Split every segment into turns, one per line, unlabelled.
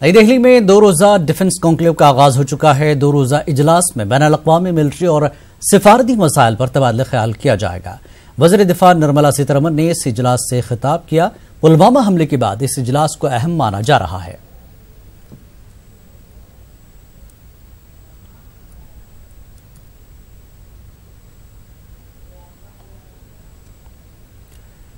नई दिल्ली में 2 रोजा डिफेंस कॉन्क्लेव का आगाज हो चुका है। 2 रोजा इजलास में बैनुल-अक़वामी मिलिट्री और सिफारती मसाइल पर तबादला ख्याल किया जाएगा। वज़ीर दिफा निर्मला सीतारमण ने इस इजलास से खिताब किया। पुलवामा हमले के बाद इस इजलास को अहम माना जा रहा है।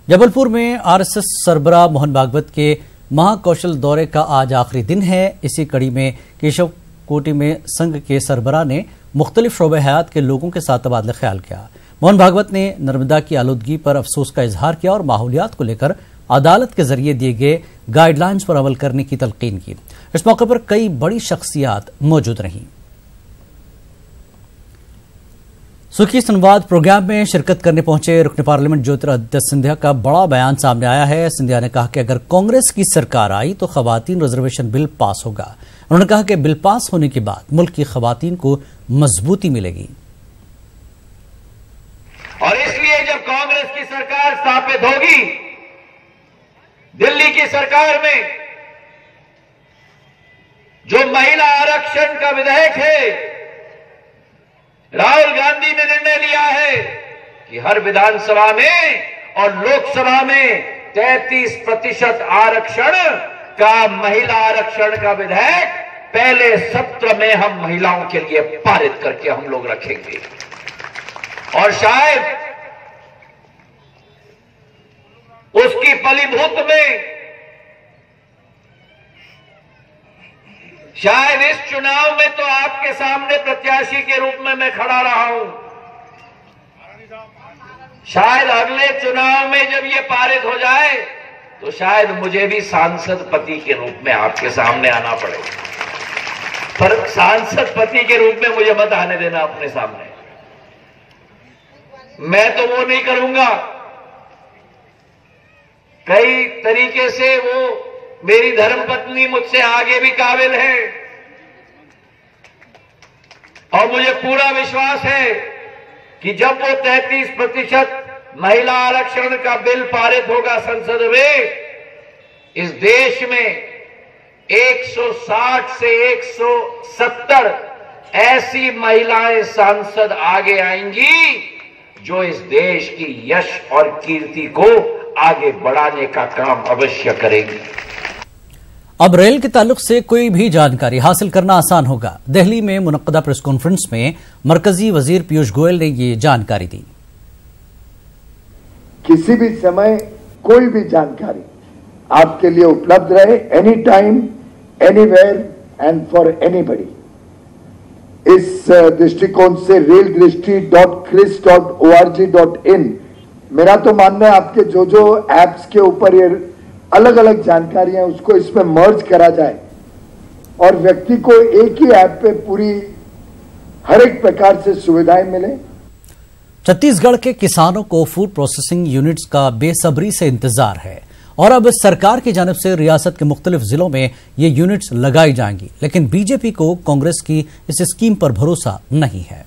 जबलपुर में आरएसएस सरबराह मोहन भागवत के महाकौशल दौरे का आज आखिरी दिन है। इसी कड़ी में केशव कोटी में संघ के सरबराह ने मुख्तलिफ शोबे हयात के लोगों के साथ तबादला ख्याल किया। मोहन भागवत ने नर्मदा की आलूदगी पर अफसोस का इजहार किया और माहौलियात को लेकर अदालत के जरिए दिए गए गाइडलाइंस पर अमल करने की तलकीन की। इस मौके पर कई बड़ी शख्सियात मौजूद रहीं। सुखी संवाद प्रोग्राम में शिरकत करने पहुंचे रुकन पार्लियामेंट ज्योतिरादित्य सिंधिया का बड़ा बयान सामने आया है। सिंधिया ने कहा कि अगर कांग्रेस की सरकार आई तो खवातीन रिजर्वेशन बिल पास होगा। उन्होंने कहा कि बिल पास होने के बाद मुल्क की खवातीन को मजबूती मिलेगी।
और इसलिए जब कांग्रेस की सरकार स्थापित होगी, दिल्ली की सरकार में जो महिला आरक्षण का विधेयक है, राहुल गांधी ने निर्णय लिया है कि हर विधानसभा में और लोकसभा में 33% आरक्षण का महिला आरक्षण का विधेयक पहले सत्र में हम महिलाओं के लिए पारित करके हम लोग रखेंगे। और शायद उसकी फलीभूत में शायद इस चुनाव में तो आपके सामने प्रत्याशी के रूप में मैं खड़ा रहा हूं। शायद अगले चुनाव में जब ये पारित हो जाए तो शायद मुझे भी सांसद पति के रूप में आपके सामने आना पड़े। पर सांसद पति के रूप में मुझे मत आने देना अपने सामने। मैं तो वो नहीं करूंगा। कई तरीके से वो मेरी धर्मपत्नी मुझसे आगे भी काबिल है और मुझे पूरा विश्वास है कि जब वो 33% महिला आरक्षण का बिल पारित होगा संसद में, इस देश में 160 से 170 ऐसी महिलाएं सांसद आगे आएंगी जो इस देश की यश और कीर्ति को आगे बढ़ाने का काम अवश्य करेंगी।
अब रेल के ताल्लुक से कोई भी जानकारी हासिल करना आसान होगा। दिल्ली में मुनक्कदा प्रेस कॉन्फ्रेंस में मरकजी वजीर पीयूष गोयल ने ये जानकारी दी।
किसी भी समय कोई भी जानकारी आपके लिए उपलब्ध रहे, any time, anywhere and for anybody. इस दृष्टिकोण से raildrishti.kris.org.in मेरा तो मानना है आपके जो एप्स के ऊपर ये अलग अलग जानकारियां उसको इसमें मर्ज करा जाए और व्यक्ति को एक ही ऐप पे पूरी हर एक प्रकार से सुविधाएं मिले।
छत्तीसगढ़ के किसानों को फूड प्रोसेसिंग यूनिट्स का बेसब्री से इंतजार है और अब सरकार की जानिब से रियासत के मुख्तलिफ जिलों में ये यूनिट्स लगाई जाएंगी। लेकिन बीजेपी को कांग्रेस की इस स्कीम पर भरोसा नहीं है।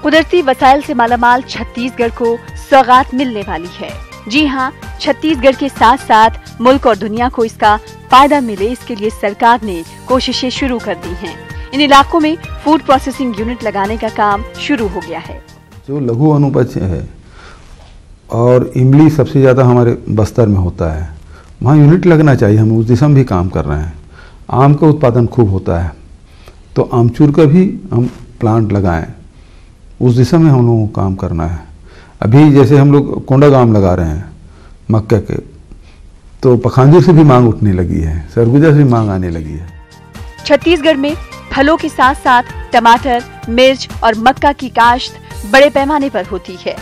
कुदरती वसाइल से मालामाल छत्तीसगढ़ को सौगात मिलने वाली है। जी हां, छत्तीसगढ़ के साथ साथ मुल्क और दुनिया को इसका फायदा मिले, इसके लिए सरकार ने कोशिशें शुरू कर दी हैं। इन इलाकों में फूड प्रोसेसिंग यूनिट लगाने का काम शुरू हो गया है।
जो लघु अनुपज है और इमली सबसे ज्यादा हमारे बस्तर में होता है, वहाँ यूनिट लगना चाहिए। हम उस दिशा में भी काम कर रहे हैं। आम का उत्पादन खूब होता है तो आमचूर का भी हम प्लांट लगाएं, उस दिशा में हम लोगों को काम करना है। अभी जैसे हम लोग कोंडागाम लगा रहे हैं मक्का के, तो पखांजूर से भी मांग उठने लगी है, सरगुजा से भी मांग आने लगी है।
छत्तीसगढ़ में फलों के साथ साथ टमाटर, मिर्च और मक्का की काश्त बड़े पैमाने पर होती है।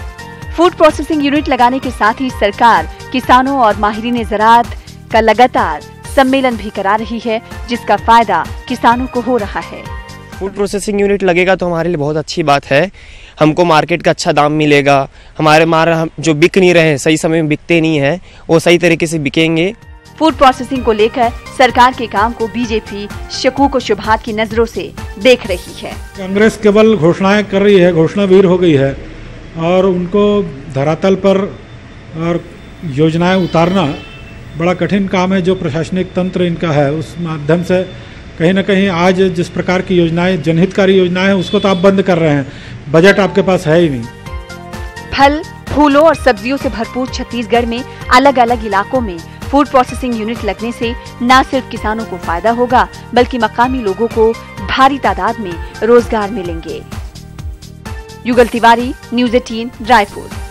फूड प्रोसेसिंग यूनिट लगाने के साथ ही सरकार किसानों और माहिरीन ज़राअत का लगातार सम्मेलन भी करा रही है, जिसका फायदा किसानों को हो रहा है।
फूड प्रोसेसिंग यूनिट लगेगा तो हमारे लिए बहुत अच्छी बात है। हमको मार्केट का अच्छा दाम मिलेगा। हमारे माल जो बिक नहीं रहे, सही समय में बिकते नहीं है, वो सही तरीके से बिकेंगे।
फूड प्रोसेसिंग को लेकर सरकार के काम को बीजेपी शकूक और शुबहात की नजरों से देख रही है।
कांग्रेस केवल घोषणाएं कर रही है, घोषणावीर हो गई है और उनको धरातल पर और योजनाएं उतारना बड़ा कठिन काम है। जो प्रशासनिक तंत्र इनका है उस माध्यम से कहीं ना कहीं आज जिस प्रकार की योजनाएं, जनहितकारी योजनाएं हैं, उसको तो आप बंद कर रहे हैं, बजट आपके पास है ही नहीं।
फल, फूलों और सब्जियों से भरपूर छत्तीसगढ़ में अलग अलग इलाकों में फूड प्रोसेसिंग यूनिट लगने से न सिर्फ किसानों को फायदा होगा, बल्कि मकामी लोगों को भारी तादाद में रोजगार मिलेंगे। युगल तिवारी, न्यूज़ 18, रायपुर।